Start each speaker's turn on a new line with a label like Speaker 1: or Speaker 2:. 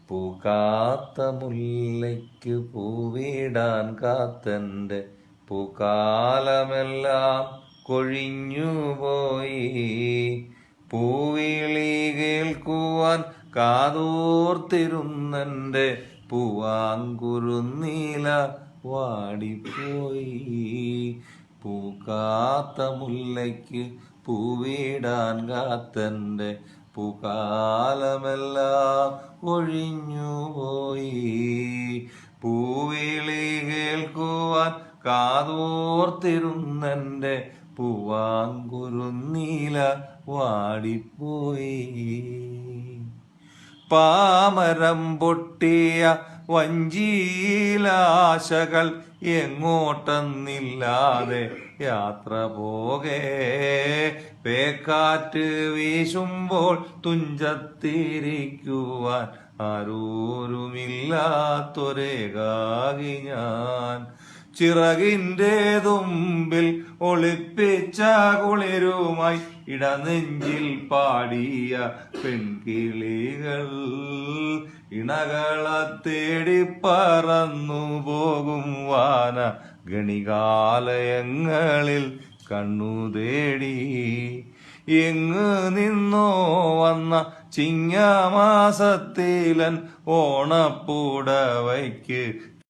Speaker 1: പൂക്കാത്ത മുല്ലയ്ക്ക് പൂവിടാൻ കാത്തൻ്റെ പൂക്കാലമെല്ലാം കൊഴിഞ്ഞുപോയി. പൂവിളി കേൾക്കുവാൻ കാതോർത്തിരുന്നെൻ്റെ പൂവാങ്കുരുന്നീല വാടിപ്പോയി. പൂക്കാത്ത മുല്ലയ്ക്ക് പൂവിടാൻ കാത്തൻ്റെ പൂക്കാലമെല്ലാം ഒഴിഞ്ഞുപോയി. പൂവിളി കേൾക്കുവാൻ കാതോർത്തിരുന്നെൻ്റെ പൂവാങ്കുരുന്നീല വാടിപ്പോയി. പാമരം പൊട്ടിയ വഞ്ചിയിലാശകൾ എങ്ങോട്ടെന്നില്ലാതെ യാത്ര പോകേ. പേക്കാറ്റ് വീശുമ്പോൾ തുഞ്ചത്തിരിക്കുവാൻ ആരോരുമില്ലാത്തൊരേകാകി ഞാൻ. ചിറകിൻ്റെ തുമ്പിൽ ഒളിപ്പിച്ച കുളിരുമായി ഇടനെഞ്ചിൽ പാടിയ പെൺകിളികൾ ഇണകളെ തേടി പറന്നു പോകും വാന ഗണികാലയങ്ങളിൽ കണ്ണു തേടി. എങ്ങ് നിന്നോ വന്ന ചിങ്ങമാസത്തിലൻ ഓണപ്പൂടവയ്ക്ക്